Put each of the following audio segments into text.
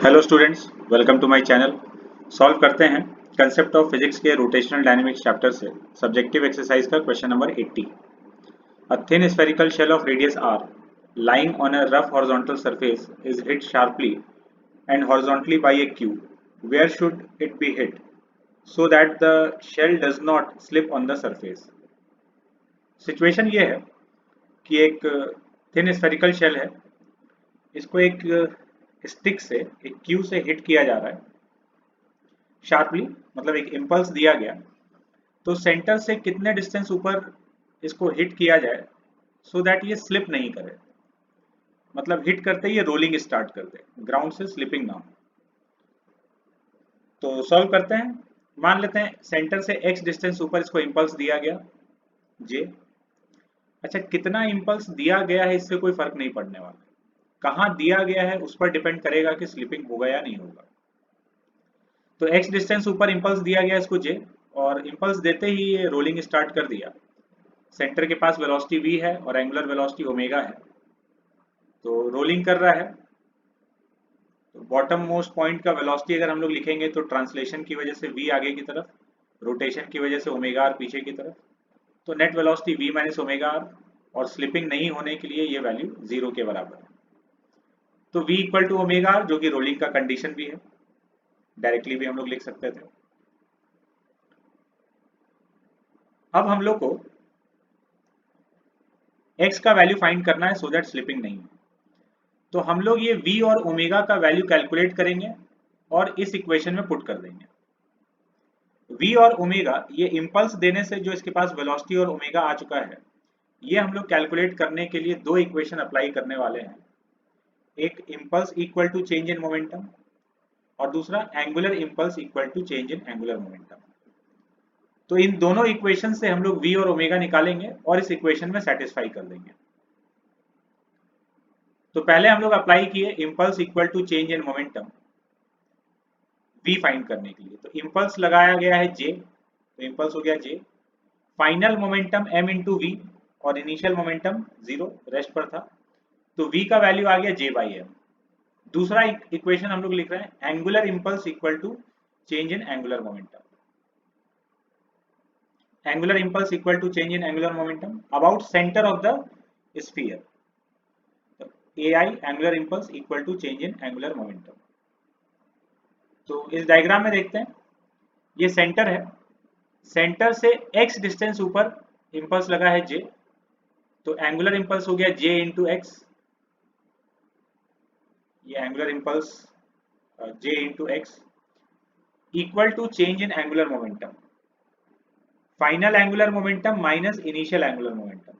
Hello students, welcome to my channel. Solve करते हैं concept of physics के rotational dynamics chapter से subjective exercise का question number 80। A thin spherical shell of radius r lying on a rough horizontal surface is hit sharply and horizontally by a cube. Where should it be hit so that the shell does not slip on the surface? Situation ये है कि एक thin spherical shell है, इसको एक stick से, एक Q से हिट किया जा रहा है शार्पली, मतलब एक इम्पल्स दिया गया। तो सेंटर से कितने डिस्टेंस ऊपर इसको हिट किया जाए सो दैट ये स्लिप नहीं करे, मतलब हिट करते ही ये रोलिंग स्टार्ट कर दे, ग्राउंड से स्लिपिंग ना हो। तो सॉल्व करते हैं। मान लेते हैं सेंटर से x डिस्टेंस ऊपर इसको इम्पल्स दिया गया j। अच्छा, कितना इम्पल्स दिया गया है इससे कोई फर्क नहीं पड़ने वाला, कहाँ दिया गया है उस पर डिपेंड करेगा कि स्लिपिंग होगा या नहीं होगा। तो x डिस्टेंस ऊपर इम्पल्स दिया गया इसको j, और इम्पल्स देते ही ये रोलिंग स्टार्ट कर दिया। सेंटर के पास वेलोसिटी v है और एंगुलर वेलोसिटी ओमेगा है, तो रोलिंग कर रहा है। तो बॉटम मोस्ट पॉइंट का वेलोसिटी अगर हम लोग लिखेंगे तो ट्रांसलेशन की वजह से v आगे की तरफ, रोटेशन की वजह से ओमेगा r पीछे की तरफ, तो net velocity v minus omega r, और स्लिपिंग नहीं होने के लिए ये वैल्यू 0 के बराबर है। तो v equal to omega r, जो कि रोलिंग का कंडीशन भी है, डायरेक्टली भी हम लोग लिख सकते थे। अब हम लोग को x का वैल्यू फाइंड करना है सो दैट स्लिपिंग नहीं हो। तो हम लोग ये v और ओमेगा का वैल्यू कैलकुलेट करेंगे और इस इक्वेशन में पुट कर देंगे। v और ओमेगा, ये इम्पल्स देने से जो इसके पास वेलोसिटी और ओमेगा आ चुका है, ये हम लोग कैलकुलेट करने के लिए दो इक्वेशन अप्लाई करने वाले हैं। एक impulse equal to change in momentum, और दूसरा angular impulse equal to change in angular momentum. तो इन दोनों इक्वेशन से हम लोग v और ओमेगा निकालेंगे और इस इक्वेशन में सेटिस्फाई कर देंगे। तो पहले हम लोग अप्लाई किए impulse equal to change in momentum v find करने के लिए। तो इम्पल्स लगाया गया है j, तो इम्पल्स हो गया j, final momentum m into v, और इनिशियल मोमेंटम 0 रेस्ट पर था, तो v का वैल्यू आ गया j बाई m। दूसरा इक्वेशन हम लोग लिख रहे हैं angular impulse equal to change in angular momentum, angular impulse equal to change in angular momentum about centre of the sphere. ai angular impulse equal to change in angular momentum. तो इस diagram में देखते हैं, ये centre है, centre से x distance ऊपर impulse लगा है j, तो एंगुलर इम्पल्स हो गया j इंटू एक्स, ये angular impulse j into x equal to change in angular momentum, final angular momentum minus initial angular momentum.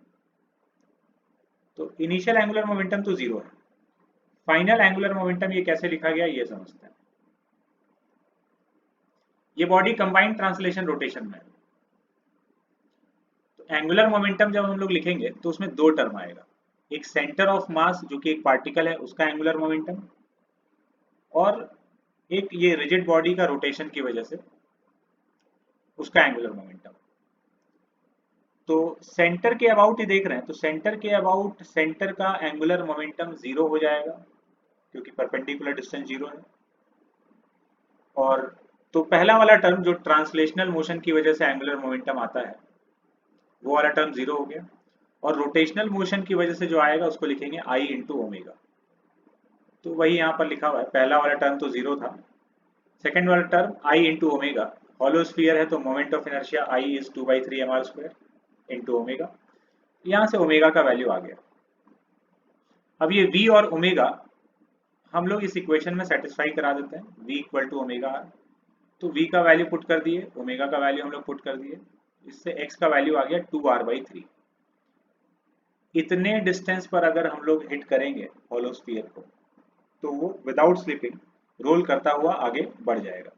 तो इनिशियल एंगुलर मोमेंटम तो 0 है, फाइनल एंगुलर मोमेंटम ये कैसे लिखा गया ये समझते हैं। ये बॉडी कंबाइंड ट्रांसलेशन रोटेशन में है। तो एंगुलर मोमेंटम जब हम लोग लिखेंगे तो उसमें दो टर्म आएगा, एक सेंटर ऑफ मास जो कि एक पार्टिकल है उसका एंगुलर मोमेंटम, और एक ये रिजिड बॉडी का रोटेशन की वजह से उसका एंगुलर मोमेंटम। तो सेंटर के अबाउट ही देख रहे हैं, तो सेंटर के अबाउट सेंटर का एंगुलर मोमेंटम 0 हो जाएगा क्योंकि परपेंडिकुलर डिस्टेंस 0 है। और तो पहला वाला टर्म जो ट्रांसलेशनल मोशन की वजह से एंगुलर मोमेंटम आता है वो वाला टर्म 0 हो गया, और रोटेशनल मोशन की वजह से जो आएगा उसको लिखेंगे I इंटू ओमेगा। तो वही यहाँ पर लिखा हुआ है, पहला वाला टर्म तो 0 था, सेकेंड वाला term I into omega, hollow sphere है तो moment of inertia I is 2/3 mr square into omega, यहाँ से ओमेगा का वैल्यू आ गया। अब ये v और ओमेगा हम लोग इस इक्वेशन में सेटिस्फाई करा देते हैं, v equal to omega r. तो v का वैल्यू पुट कर दिए, ओमेगा का वैल्यू हम लोग पुट कर दिए, इससे x का वैल्यू आ गया 2r/3। इतने डिस्टेंस पर अगर हम लोग हिट करेंगे हॉलो स्फीयर को तो वो विदाउट स्लिपिंग रोल करता हुआ आगे बढ़ जाएगा।